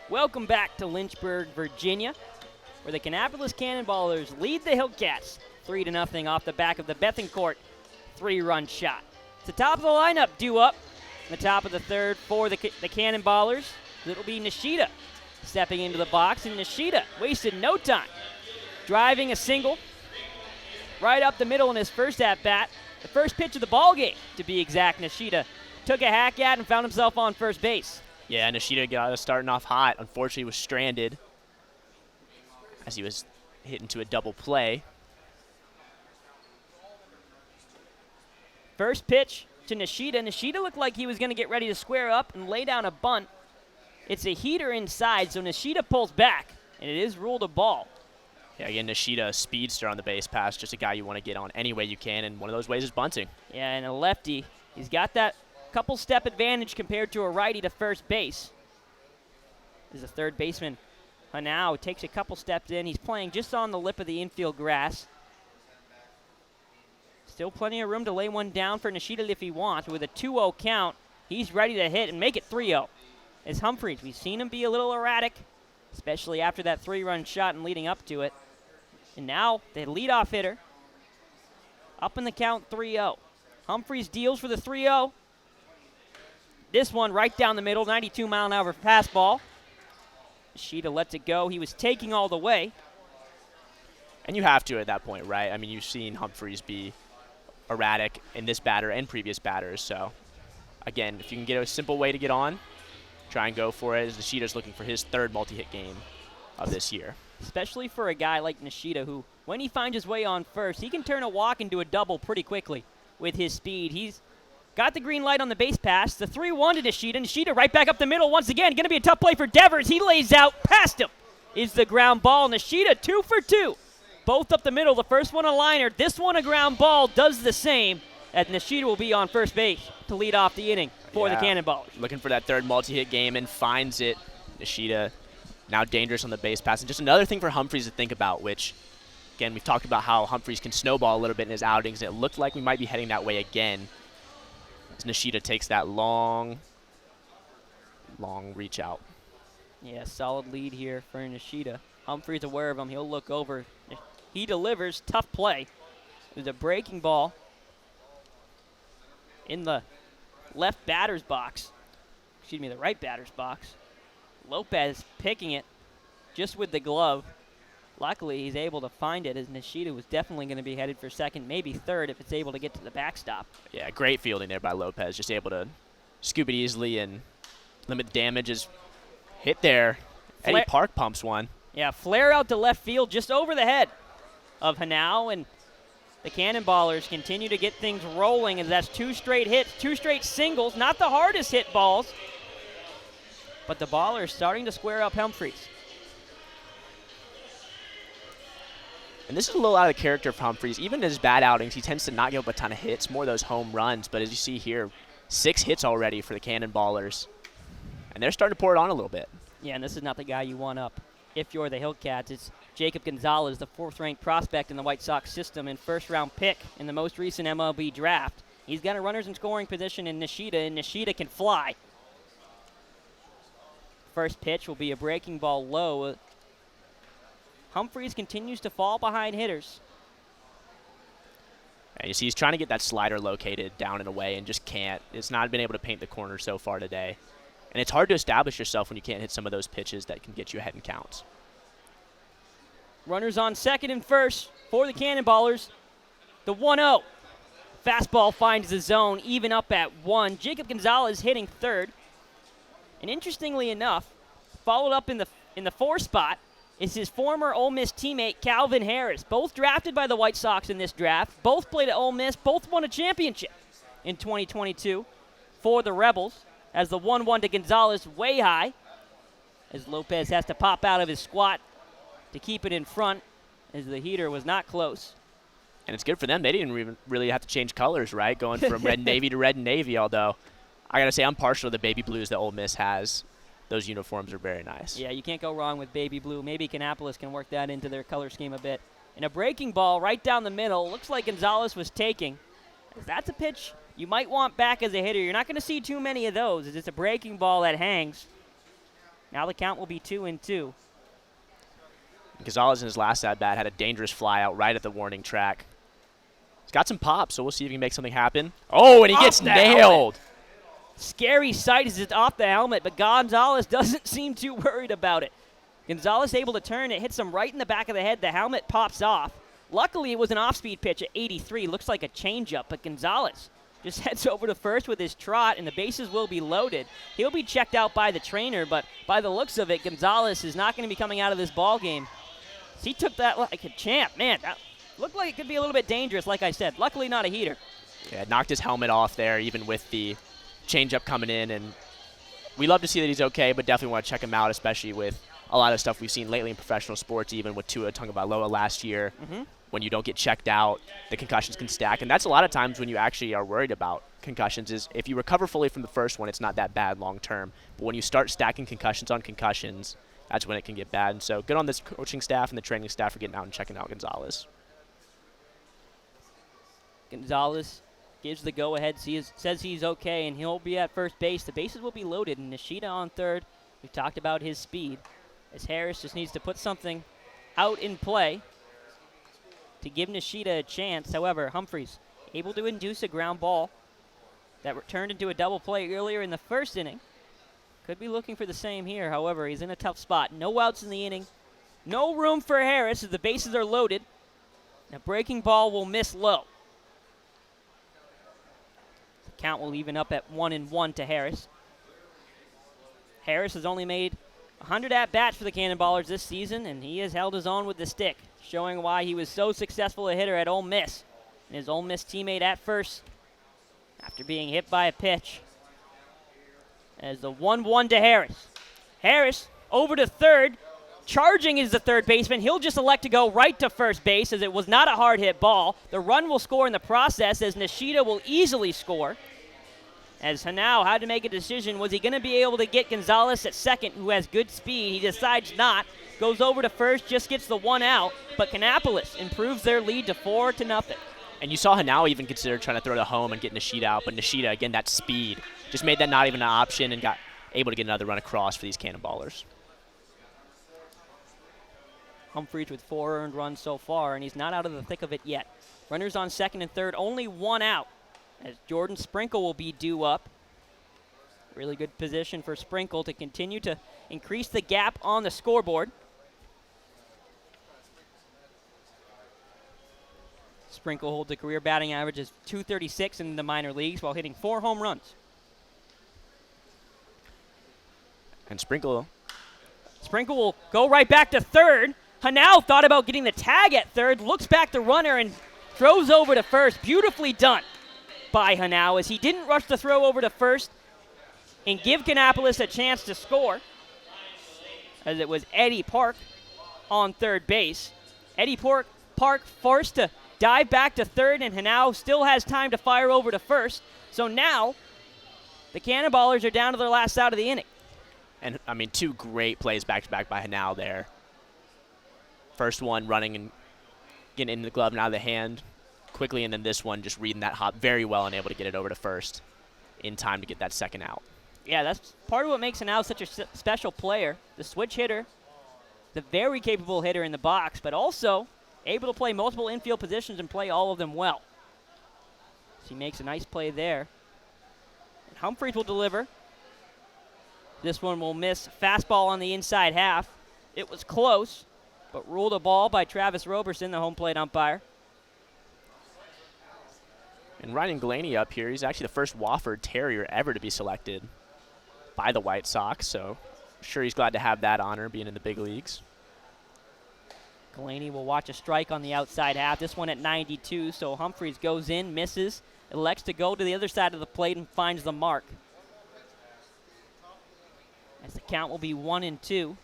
Welcome back to Lynchburg, Virginia, where the Kannapolis Cannonballers lead the Hillcats 3-0 off the back of the Bethencourt 3-run shot. It's the top of the lineup due up in the top of the third for the Cannonballers. It'll be Nishida stepping into the box, and Nishida wasted no time, driving a single right up the middle in his first at-bat. The first pitch of the ball game, to be exact. Nishida took a hack at and found himself on first base. Yeah, Nishida got us starting off hot. Unfortunately, was stranded as he was hit into a double play. First pitch to Nishida. Nishida looked like he was going to get ready to square up and lay down a bunt. It's a heater inside, so Nishida pulls back, and it is ruled a ball. Yeah, again, Nishida, a speedster on the base pass, just a guy you want to get on any way you can, and one of those ways is bunting. Yeah, and a lefty. He's got that couple step advantage compared to a righty to first base. As the third baseman, Hanau, takes a couple steps in. He's playing just on the lip of the infield grass. Still plenty of room to lay one down for Nishida if he wants. With a 2-0 count, he's ready to hit and make it 3-0. As Humphreys, we've seen him be a little erratic, especially after that 3-run shot and leading up to it. And now the leadoff hitter up in the count 3-0. Humphreys deals for the 3-0. This one right down the middle, 92-mile-an-hour fastball. Nishida lets it go. He was taking all the way. And you have to at that point, right? I mean, you've seen Humphreys be erratic in this batter and previous batters. So, again, if you can get a simple way to get on, try and go for it. As Nishida's looking for his third multi-hit game of this year. Especially for a guy like Nishida who, when he finds his way on first, he can turn a walk into a double pretty quickly with his speed. He's got the green light on the base pass. The 3-1 to Nishida. Nishida right back up the middle once again. Going to be a tough play for Devers. He lays out past him. Is the ground ball. Nishida 2 for 2. Both up the middle. The first one a liner. This one a ground ball. Does the same. As Nishida will be on first base to lead off the inning for the Cannonballers. Looking for that third multi-hit game and finds it. Nishida now dangerous on the base pass. And just another thing for Humphreys to think about, which, again, we've talked about how Humphreys can snowball a little bit in his outings. And it looked like we might be heading that way again. As Nishida takes that long reach out. Yeah, solid lead here for Nishida. Humphreys aware of him. He'll look over. He delivers. Tough play. There's a breaking ball in the left batter's box. Excuse me, the right batter's box. Lopez picking it just with the glove. Luckily, he's able to find it, as Nishida was definitely going to be headed for second, maybe third, if it's able to get to the backstop. Yeah, great fielding there by Lopez. Just able to scoop it easily and limit the damage. Is hit there. Eddie Park pumps one. Yeah, flare out to left field just over the head of Hanau, and the Cannonballers continue to get things rolling, as that's 2 straight hits, 2 straight singles. Not the hardest hit balls, but the Ballers starting to square up Humphreys. And this is a little out of character for Humphreys. Even in his bad outings, he tends to not give up a ton of hits, more of those home runs. But as you see here, 6 hits already for the Cannonballers. And they're starting to pour it on a little bit. Yeah, and this is not the guy you want up if you're the Hillcats. It's Jacob Gonzalez, the 4th-ranked prospect in the White Sox system and first-round pick in the most recent MLB draft. He's got a runners in scoring position in Nishida, and Nishida can fly. First pitch will be a breaking ball low. Humphreys continues to fall behind hitters. And you see he's trying to get that slider located down and away and just can't. It's not been able to paint the corner so far today. And it's hard to establish yourself when you can't hit some of those pitches that can get you ahead in counts. Runners on second and first for the Cannonballers. The 1-0. Fastball finds the zone, even up at 1. Jacob Gonzalez hitting third. And interestingly enough, followed up in the 4 spot is his former Ole Miss teammate, Calvin Harris. Both drafted by the White Sox in this draft. Both played at Ole Miss. Both won a championship in 2022 for the Rebels. As the 1-1 to Gonzalez, way high. As Lopez has to pop out of his squat to keep it in front, as the heater was not close. And it's good for them. They didn't even really have to change colors, right? Going from red and navy to red and navy, although I got to say I'm partial to the baby blues that Ole Miss has. Those uniforms are very nice. Yeah, you can't go wrong with baby blue. Maybe Kannapolis can work that into their color scheme a bit. And a breaking ball right down the middle. Looks like Gonzalez was taking. That's a pitch you might want back as a hitter. You're not going to see too many of those, as it's a breaking ball that hangs. Now the count will be 2-2. Gonzalez in his last at-bat had a dangerous fly out right at the warning track. He's got some pop, so we'll see if he can make something happen. Oh, and he gets nailed. Scary sight as it's off the helmet, but Gonzalez doesn't seem too worried about it. Gonzalez able to turn it, hits him right in the back of the head. The helmet pops off. Luckily, it was an off-speed pitch at 83. Looks like a changeup, but Gonzalez just heads over to first with his trot, and the bases will be loaded. He'll be checked out by the trainer, but by the looks of it, Gonzalez is not going to be coming out of this ball game. He took that like a champ. Man, that looked like it could be a little bit dangerous, like I said. Luckily, not a heater. Yeah, knocked his helmet off there, even with the changeup coming in, and we love to see that he's okay, but definitely want to check him out, especially with a lot of stuff we've seen lately in professional sports, even with Tua Tagovailoa last year. When you don't get checked out, the concussions can stack, and that's a lot of times when you actually are worried about concussions is if you recover fully from the first one, it's not that bad long term, but when you start stacking concussions on concussions, that's when it can get bad. And so good on this coaching staff and the training staff for getting out and checking out Gonzalez. Gonzalez gives the go-ahead, says he's okay, and he'll be at first base. The bases will be loaded, and Nishida on third. We've talked about his speed, as Harris just needs to put something out in play to give Nishida a chance. However, Humphreys able to induce a ground ball that turned into a double play earlier in the first inning. Could be looking for the same here. However, he's in a tough spot. No outs in the inning. No room for Harris as the bases are loaded. A breaking ball will miss low. The count will even up at 1-1 to Harris. Harris has only made 100 at-bats for the Cannonballers this season, and he has held his own with the stick, showing why he was so successful a hitter at Ole Miss. And his Ole Miss teammate at first, after being hit by a pitch. As the 1-1 to Harris. Harris over to third. Charging is the third baseman. He'll just elect to go right to first base as it was not a hard hit ball. The run will score in the process as Nishida will easily score. As Hanau had to make a decision. Was he going to be able to get Gonzalez at second, who has good speed? He decides not. Goes over to first, just gets the one out. But Kannapolis improves their lead to 4-0. And you saw Hanau even consider trying to throw to home and get Nishida out. But Nishida, again, that speed, just made that not even an option and got able to get another run across for these Cannonballers. Humphreys with 4 earned runs so far, and he's not out of the thick of it yet. Runners on second and third, only one out, as Jordan Sprinkle will be due up. Really good position for Sprinkle to continue to increase the gap on the scoreboard. Sprinkle holds a career batting average of .236 in the minor leagues while hitting 4 home runs. And Sprinkle will go right back to third. Hanau thought about getting the tag at third, looks back the runner and throws over to first. Beautifully done by Hanau as he didn't rush the throw over to first and give Kannapolis a chance to score, as it was Eddie Park on third base. Eddie Park forced to dive back to third, and Hanau still has time to fire over to first. So now the Cannonballers are down to their last out of the inning. And, I mean, 2 great plays back-to-back by Hanau there. First one running and getting into the glove and out of the hand quickly, and then this one just reading that hop very well and able to get it over to first in time to get that second out. Yeah, that's part of what makes Hanau such a special player. The switch hitter, the very capable hitter in the box, but also able to play multiple infield positions and play all of them well. So he makes a nice play there. And Humphreys will deliver. This one will miss. Fastball on the inside half. It was close, but ruled a ball by Travis Roberson, the home plate umpire. And Ryan Glaney up here, he's actually the first Wofford Terrier ever to be selected by the White Sox, so I'm sure he's glad to have that honor being in the big leagues. Glaney will watch a strike on the outside half. This one at 92, so Humphreys goes in, misses, elects to go to the other side of the plate and finds the mark. As the count will be 1-2.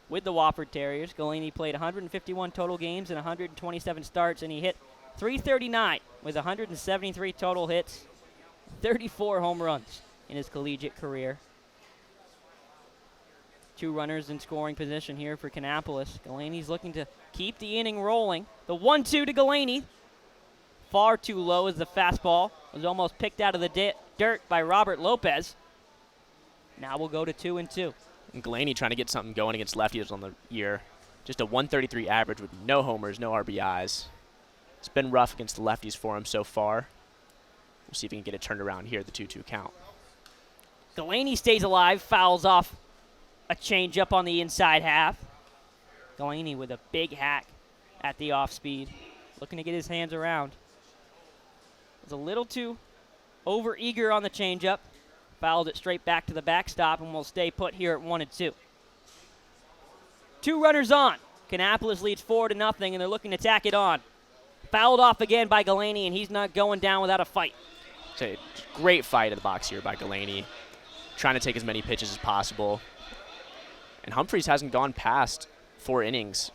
With the Wofford Terriers, Galeni played 151 total games and 127 starts, and he hit .339 with 173 total hits, 34 home runs in his collegiate career. 2 runners in scoring position here for Kannapolis. Galeni's looking to keep the inning rolling. The 1-2 to Galeni. Far too low as the fastball was almost picked out of the dirt by Robert Lopez. Now we'll go to 2-2. And Glaney trying to get something going against lefties on the year. Just a 133 average with no homers, no RBIs. It's been rough against the lefties for him so far. We'll see if he can get it turned around here at the 2-2 count. Delaney stays alive, fouls off a changeup on the inside half. Delaney with a big hack at the off speed, looking to get his hands around. Was a little too over eager on the changeup. Fouled it straight back to the backstop and will stay put here at 1-2. 2 runners on. Kannapolis leads 4-0, and they're looking to tack it on. Fouled off again by Glaney, and he's not going down without a fight. It's a great fight in the box here by Glaney, trying to take as many pitches as possible. And Humphreys hasn't gone past 5 innings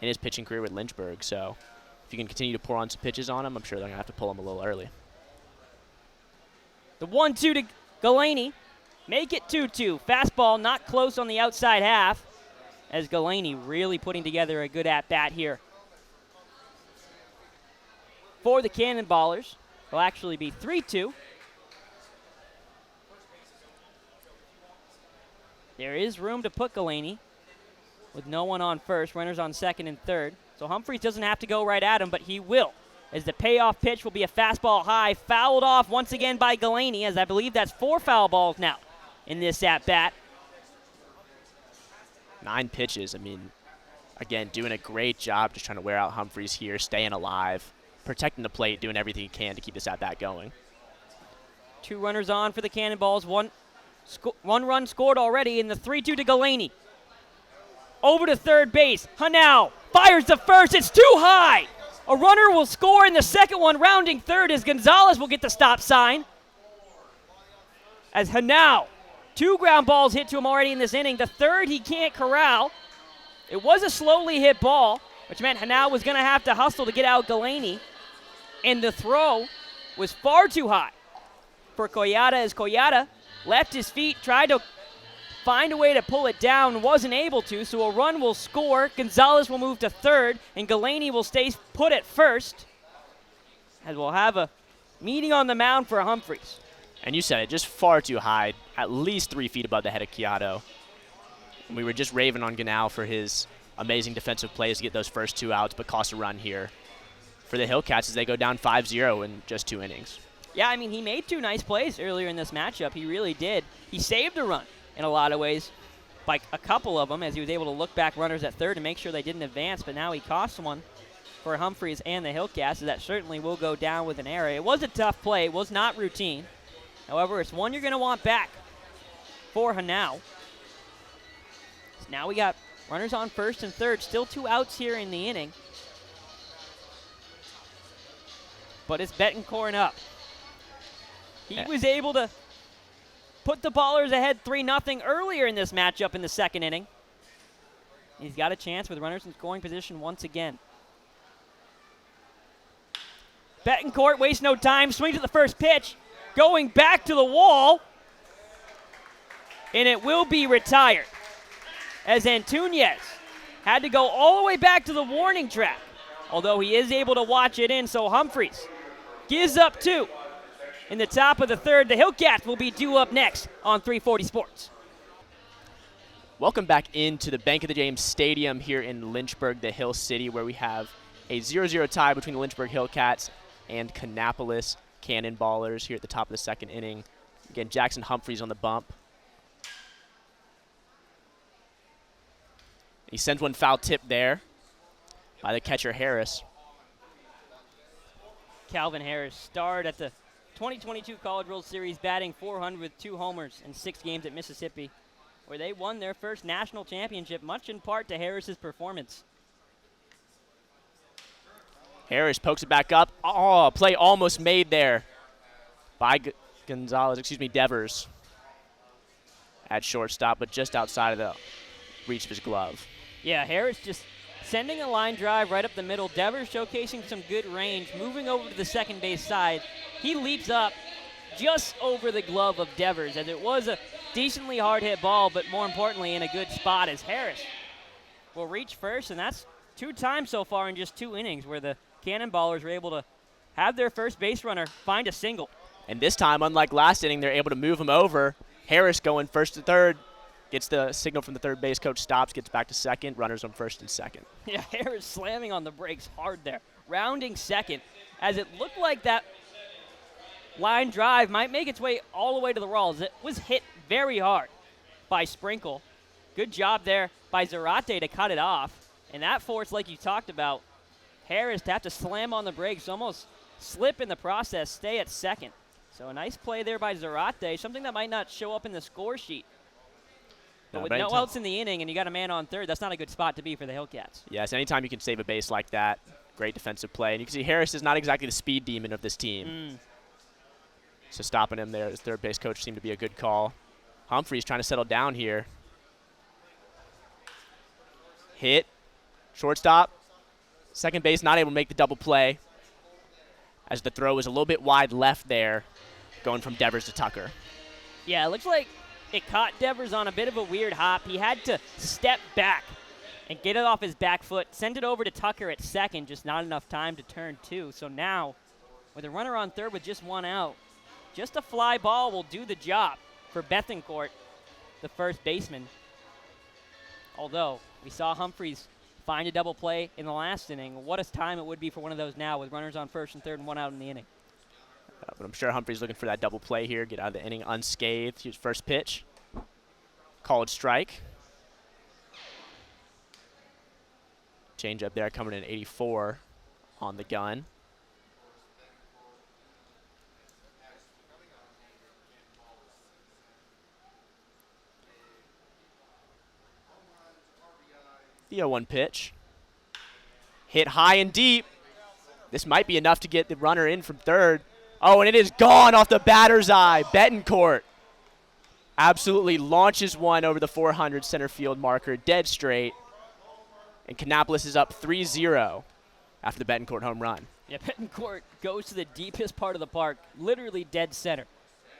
in his pitching career with Lynchburg. So if you can continue to pour on some pitches on him, I'm sure they're going to have to pull him a little early. The 1-2 to Glaney. Make it 2-2. Fastball not close on the outside half, as Glaney really putting together a good at-bat here. For the Cannonballers, it'll actually be 3-2. There is room to put Glaney with no one on first, runners on second and third. So Humphreys doesn't have to go right at him, but he will, as the payoff pitch will be a fastball high, fouled off once again by Glaney, as I believe that's 4 foul balls now in this at-bat. 9 pitches. I mean, again, doing a great job just trying to wear out Humphreys here, staying alive, protecting the plate, doing everything he can to keep this at-bat going. 2 runners on for the Cannonballs. One run scored already in the 3-2 to Glaney. Over to third base. Hanau fires to first. It's too high. A runner will score in the second one, rounding third, as Gonzalez will get the stop sign. As Hanau, 2 ground balls hit to him already in this inning. The third he can't corral. It was a slowly hit ball, which meant Hanau was going to have to hustle to get out Glaney. And the throw was far too high for Collada, as Collada left his feet, tried to find a way to pull it down, wasn't able to, so a run will score. Gonzalez will move to third, and Glaney will stay put at first, as we'll have a meeting on the mound for Humphreys. And you said it, just far too high, at least 3 feet above the head of Chiato. And we were just raving on Ganal for his amazing defensive plays to get those first 2 outs, but cost a run here for the Hillcats as they go down 5-0 in just 2 innings. Yeah, I mean, he made 2 nice plays earlier in this matchup. He really did. He saved a run in a lot of ways, by a couple of them, as he was able to look back runners at third and make sure they didn't advance, but now he cost one for Humphreys and the Hillcats, so that certainly will go down with an error. It was a tough play. It was not routine. However, it's one you're going to want back for Hanau. So now we got runners on first and third, still 2 outs here in the inning. But it's Betancourt up. He was able to put the Ballers ahead 3-0 earlier in this matchup in the second inning. He's got a chance with runners in scoring position once again. Betancourt wastes no time, swings at the first pitch, going back to the wall, and it will be retired, as Antunes had to go all the way back to the warning track, although he is able to watch it in, so Humphreys gives up 2. In the top of the third, the Hillcats will be due up next on 340 Sports. Welcome back into the Bank of the James Stadium here in Lynchburg, the Hill City, where we have a 0-0 tie between the Lynchburg Hillcats and Kannapolis Cannonballers here at the top of the second inning. Again, Jackson Humphreys on the bump. He sends one foul tip there by the catcher Harris. Calvin Harris starred at the 2022 College World Series, batting .400 with 2 homers in 6 games at Mississippi, where they won their first national championship, much in part to Harris's performance. Harris pokes it back up. Oh, play almost made there by Devers at shortstop, but just outside of the reach of his glove. Yeah, Harris just sending a line drive right up the middle. Devers showcasing some good range, moving over to the second base side. He leaps up just over the glove of Devers, as it was a decently hard hit ball, but more importantly in a good spot, as Harris will reach first, and that's 2 times so far in just 2 innings where the Cannonballers were able to have their first base runner find a single. And this time, unlike last inning, they're able to move him over. Harris going first to third, gets the signal from the third base coach, stops, gets back to second, runners on first and second. Yeah, Harris slamming on the brakes hard there. Rounding second, as it looked like that line drive might make its way all the way to the walls. It was hit very hard by Sprinkle. Good job there by Zarate to cut it off. And that forced, like you talked about, Harris to have to slam on the brakes, almost slip in the process, stay at second. So a nice play there by Zarate, something that might not show up in the score sheet. But with no outs in the inning and you got a man on third, that's not a good spot to be for the Hillcats. Yes, anytime you can save a base like that, great defensive play. And you can see Harris is not exactly the speed demon of this team. So stopping him there as third base coach seemed to be a good call. Humphreys trying to settle down here. Hit. Shortstop. Second base not able to make the double play as the throw was a little bit wide left there, going from Devers to Tucker. Yeah, it looks like it caught Devers on a bit of a weird hop. He had to step back and get it off his back foot, send it over to Tucker at second, just not enough time to turn two. So now, with a runner on third with just one out, just a fly ball will do the job for Bethencourt, the first baseman. Although, we saw Humphreys find a double play in the last inning. What a time it would be for one of those now with runners on first and third and one out in the inning. But I'm sure Humphreys looking for that double play here, get out of the inning unscathed. Here's first pitch. Called strike. Change up there coming in 84 on the gun. The 0-1 pitch. Hit high and deep. This might be enough to get the runner in from third. Oh, and it is gone off the batter's eye. Bettencourt absolutely launches one over the 400 center field marker, dead straight. And Kannapolis is up 3-0 after the Bettencourt home run. Yeah, Bettencourt goes to the deepest part of the park, literally dead center.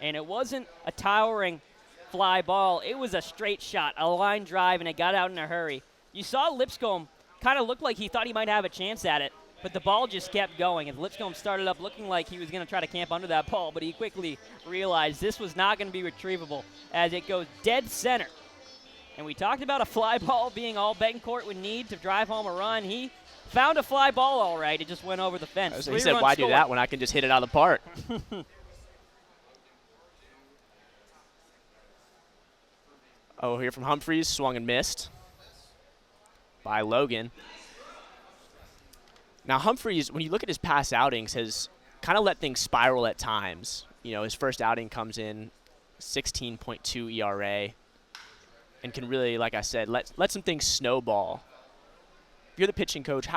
And it wasn't a towering fly ball. It was a straight shot, a line drive, and it got out in a hurry. You saw Lipscomb kind of look like he thought he might have a chance at it, but the ball just kept going. And Lipscomb started up looking like he was going to try to camp under that ball, but he quickly realized this was not going to be retrievable as it goes dead center. And we talked about a fly ball being all Bettencourt would need to drive home a run. He found a fly ball all right. It just went over the fence. He said, why do that when I can just hit it out of the park? Oh, here from Humphreys, swung and missed by Logan. Now Humphreys, when you look at his past outings, has kind of let things spiral at times. You know, his first outing comes in 16.2 ERA and can really, like I said, let some things snowball. If you're the pitching coach,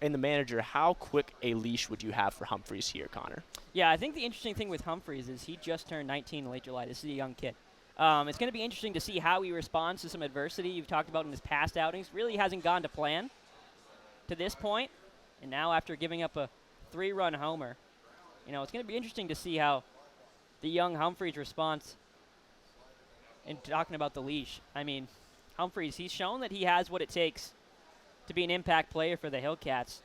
and the manager, how quick a leash would you have for Humphreys here, Connor? Yeah, I think the interesting thing with Humphreys is he just turned 19 in late July. This is a young kid. It's going to be interesting to see how he responds to some adversity you've talked about in his past outings. Really hasn't gone to plan to this point. And now after giving up a 3-run homer, you know, it's going to be interesting to see how the young Humphreys responds in talking about the leash. I mean, Humphreys, he's shown that he has what it takes to be an impact player for the Hillcats.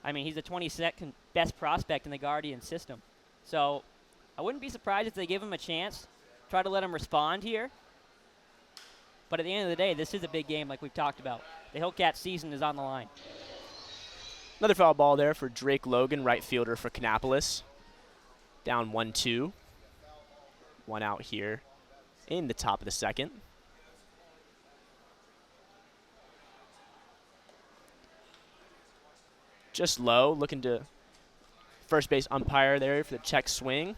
I mean, he's the 22nd best prospect in the Guardian system. So I wouldn't be surprised if they give him a chance, try to let him respond here. But at the end of the day, this is a big game like we've talked about. The Hillcats season is on the line. Another foul ball there for Drake Logan, right fielder for Kannapolis. Down 1-2. One out here in the top of the second. Just low, looking to first base umpire there for the check swing.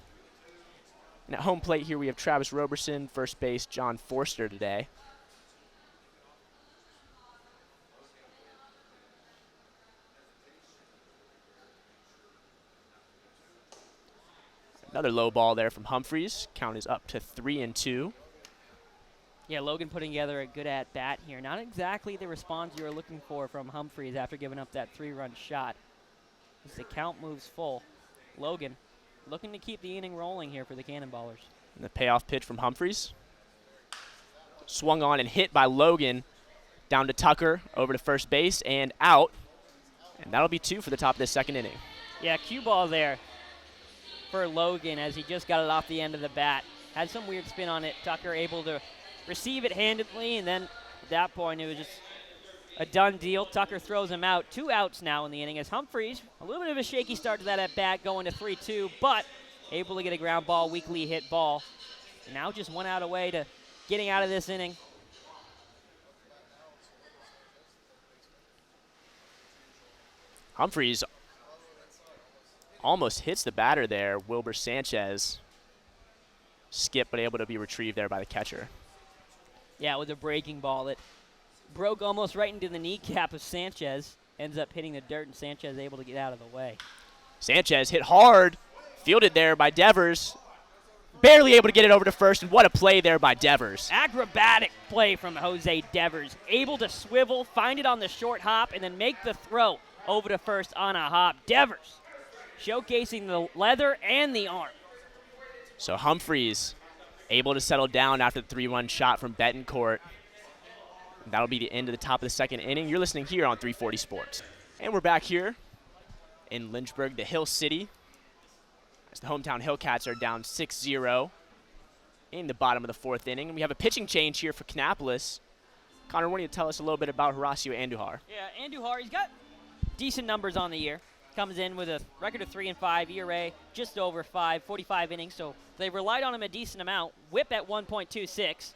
And at home plate here we have Travis Roberson, first base John Forster today. Another low ball there from Humphreys. Count is up to 3-2. Yeah, Logan putting together a good at-bat here. Not exactly the response you were looking for from Humphreys after giving up that 3-run shot. As the count moves full, Logan looking to keep the inning rolling here for the Cannonballers. And the payoff pitch from Humphreys. Swung on and hit by Logan. Down to Tucker, over to first base, and out. And that'll be 2 for the top of the second inning. Yeah, cue ball there for Logan as he just got it off the end of the bat. Had some weird spin on it. Tucker able to receive it handedly, and then at that point it was just a done deal. Tucker throws him out. 2 outs now in the inning as Humphreys, a little bit of a shaky start to that at bat, going to 3-2, but able to get a ground ball, weakly hit ball. And now just 1 out away to getting out of this inning. Humphreys almost hits the batter there. Wilbur Sanchez skip, but able to be retrieved there by the catcher. Yeah, with a breaking ball that broke almost right into the kneecap of Sanchez. Ends up hitting the dirt, and Sanchez able to get out of the way. Sanchez hit hard, fielded there by Devers. Barely able to get it over to first, and what a play there by Devers. Acrobatic play from Jose Devers. Able to swivel, find it on the short hop, and then make the throw over to first on a hop. Devers showcasing the leather and the arm. So Humphreys able to settle down after the 3-1 shot from Betancourt. And that'll be the end of the top of the second inning. You're listening here on 340 Sports. And we're back here in Lynchburg, the Hill City, as the hometown Hillcats are down 6-0 in the bottom of the 4th inning. And we have a pitching change here for Kannapolis. Connor, why don't you tell us a little bit about Horacio Andujar? Yeah, Andujar, he's got decent numbers on the year. Comes in with a record of 3-5, ERA just over 5, 45 innings, so they relied on him a decent amount. Whip at 1.26.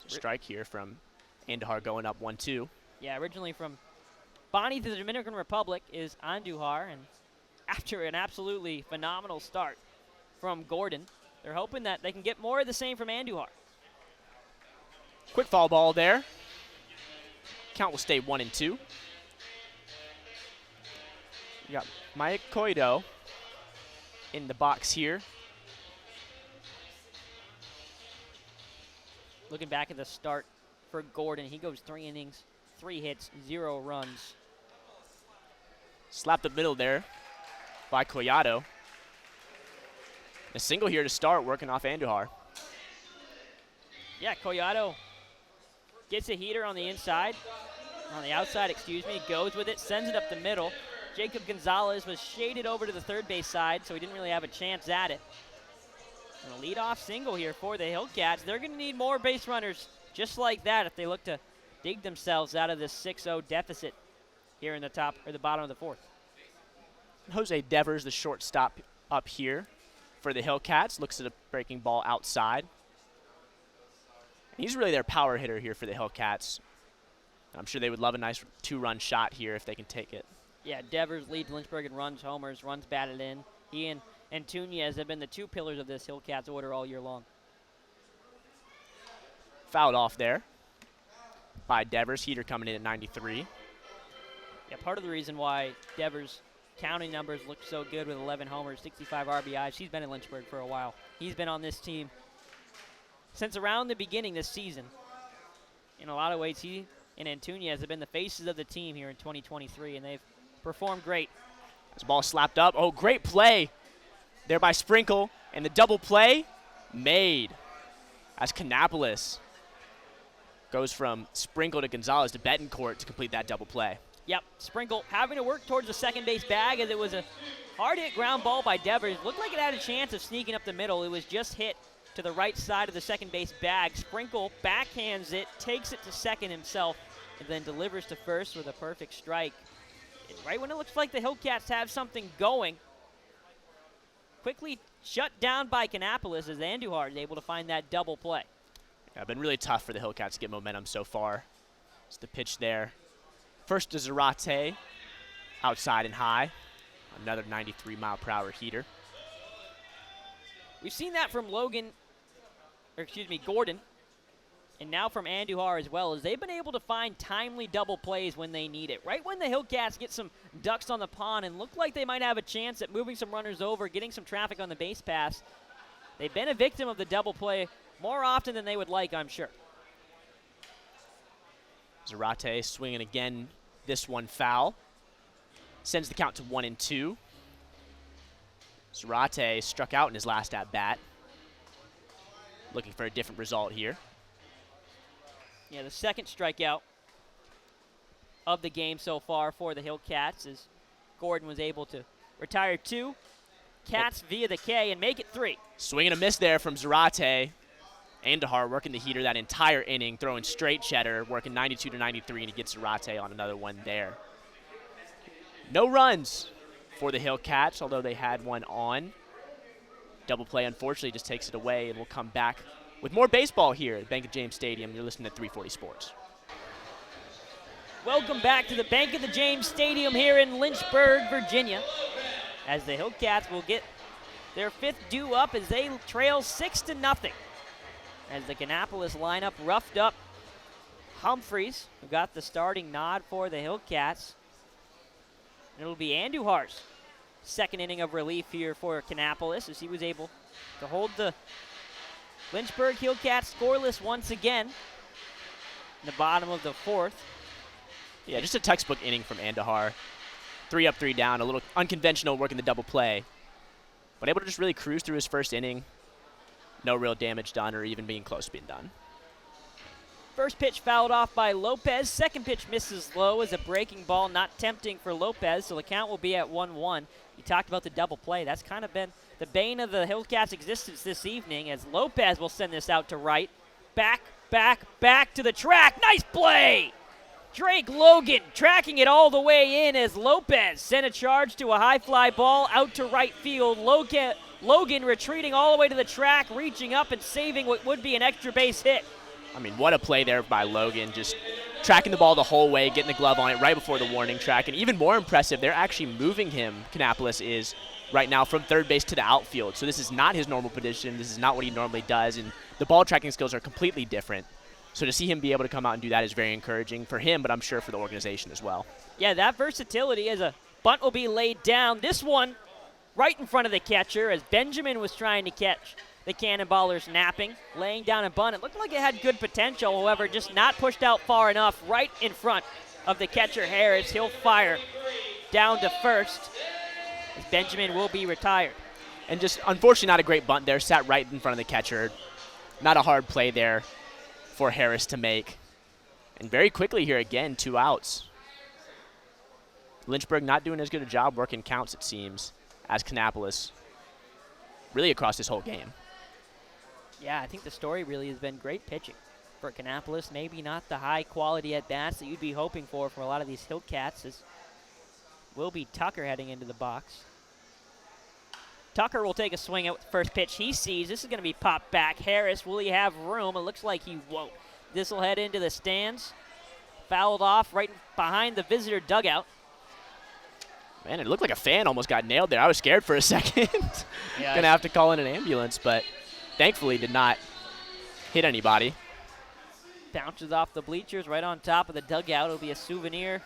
Strike here from Andujar going up 1-2. Yeah, originally from Bonnie to the Dominican Republic is Andujar, and after an absolutely phenomenal start from Gordon, they're hoping that they can get more of the same from Andujar. Quick foul ball there. Count will stay 1-2. We got Mike Coido in the box here. Looking back at the start for Gordon, he goes 3 innings, 3 hits, 0 runs. Slapped the middle there by Collado. A single here to start, working off Andujar. Yeah, Collado gets a heater on the inside, on the outside, excuse me, goes with it, sends it up the middle. Jacob Gonzalez was shaded over to the third base side, so he didn't really have a chance at it. And a leadoff single here for the Hillcats. They're going to need more base runners just like that if they look to dig themselves out of this 6-0 deficit here in the top or the bottom of the 4th. Jose Devers, the shortstop up here for the Hillcats, looks at a breaking ball outside. He's really their power hitter here for the Hillcats. I'm sure they would love a nice 2-run shot here if they can take it. Yeah, Devers leads Lynchburg in runs, homers, runs batted in. He and Tunez have been the 2 pillars of this Hillcats order all year long. Fouled off there by Devers. Heater coming in at 93. Yeah, part of the reason why Devers' counting numbers look so good with 11 homers, 65 RBIs, he's been in Lynchburg for a while. He's been on this team since around the beginning this season. In a lot of ways, he and Antunez have been the faces of the team here in 2023, and they've performed great. This ball slapped up. Oh, great play there by Sprinkle. And the double play made as Kannapolis goes from Sprinkle to Gonzalez to Betancourt to complete that double play. Yep, Sprinkle having to work towards the second base bag as it was a hard-hit ground ball by Devers. Looked like it had a chance of sneaking up the middle. It was just hit to the right side of the second base bag. Sprinkle backhands it, takes it to second himself, and then delivers to first with a perfect strike. And right when it looks like the Hillcats have something going, quickly shut down by Kannapolis as Andujar is able to find that double play. Yeah, been really tough for the Hillcats to get momentum so far. It's the pitch there. First to Zarate, outside and high. Another 93-mile-per-hour heater. We've seen that from Gordon, and now from Andujar as well, as they've been able to find timely double plays when they need it. Right when the Hillcats get some ducks on the pond and look like they might have a chance at moving some runners over, getting some traffic on the base pass, they've been a victim of the double play more often than they would like, I'm sure. Zarate swinging again, this one foul. Sends the count to 1-2. Zarate struck out in his last at-bat. Looking for a different result here. Yeah, the second strikeout of the game so far for the Hillcats as Gordon was able to retire 2. Cats via the K and make it 3. Swing and a miss there from Zarate. Andahar working the heater that entire inning, throwing straight cheddar, working 92 to 93, and he gets Zarate on another one there. No runs for the Hillcats, although they had one on. Double play, unfortunately, just takes it away, and we'll come back with more baseball here at Bank of James Stadium. You're listening to 340 Sports. Welcome back to the Bank of the James Stadium here in Lynchburg, Virginia, as the Hillcats will get their 5th due up as they trail 6-0. As the Kannapolis lineup roughed up Humphreys, who got the starting nod for the Hillcats. And it'll be Andujar's second inning of relief here for Kannapolis, as he was able to hold the Lynchburg Hillcats scoreless once again in the bottom of the 4th. Yeah, just a textbook inning from Andahar. 3 up, 3 down, a little unconventional working the double play, but able to just really cruise through his first inning. No real damage done or even being close to being done. First pitch fouled off by Lopez. Second pitch misses low as a breaking ball, not tempting for Lopez, so the count will be at 1-1. You talked about the double play. That's kind of been the bane of the Hillcats' existence this evening, as Lopez will send this out to right. Back to the track. Nice play! Drake Logan tracking it all the way in as Lopez sent a charge to a high fly ball out to right field. Logan retreating all the way to the track, reaching up and saving what would be an extra base hit. I mean, what a play there by Logan, just tracking the ball the whole way, getting the glove on it right before the warning track. And even more impressive, they're actually moving him, Kannapolis is, right now from third base to the outfield. So this is not his normal position. This is not what he normally does. And the ball tracking skills are completely different. So to see him be able to come out and do that is very encouraging for him, but I'm sure for the organization as well. Yeah, that versatility as a bunt will be laid down. This one right in front of the catcher as Benjamin was trying to catch the Cannonballers napping, laying down a bunt. It looked like it had good potential, however, just not pushed out far enough right in front of the catcher Harris. He'll fire down to first as Benjamin will be retired. And just unfortunately not a great bunt there, sat right in front of the catcher. Not a hard play there for Harris to make. And very quickly here again, 2 outs. Lynchburg not doing as good a job working counts, it seems, as Kannapolis really across this whole game. Yeah, I think the story really has been great pitching for Kannapolis. Maybe not the high quality at bats that you'd be hoping for from a lot of these Hillcats, as will be Tucker heading into the box. Tucker will take a swing at the first pitch he sees. This is going to be popped back. Harris, will he have room? It looks like he won't. This will head into the stands. Fouled off right behind the visitor dugout. Man, it looked like a fan almost got nailed there. I was scared for a second. Yeah, Gonna have to call in an ambulance, but thankfully did not hit anybody. Bounces off the bleachers right on top of the dugout. It'll be a souvenir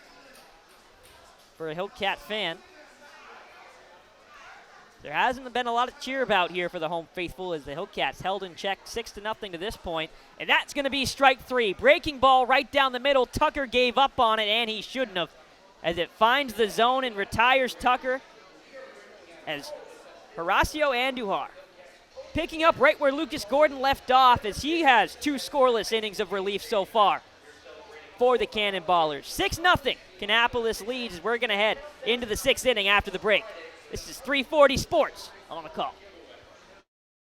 for a Hillcat fan. There hasn't been a lot of cheer about here for the home faithful as the Hillcats held in check 6-0 to this point. And that's going to be strike 3. Breaking ball right down the middle. Tucker gave up on it, and he shouldn't have, as it finds the zone and retires Tucker as Horacio Andujar picking up right where Lucas Gordon left off, as he has 2 scoreless innings of relief so far for the Cannonballers. 6-0. Kannapolis leads as we're going to head into the 6th inning after the break. This is 340 Sports on the call.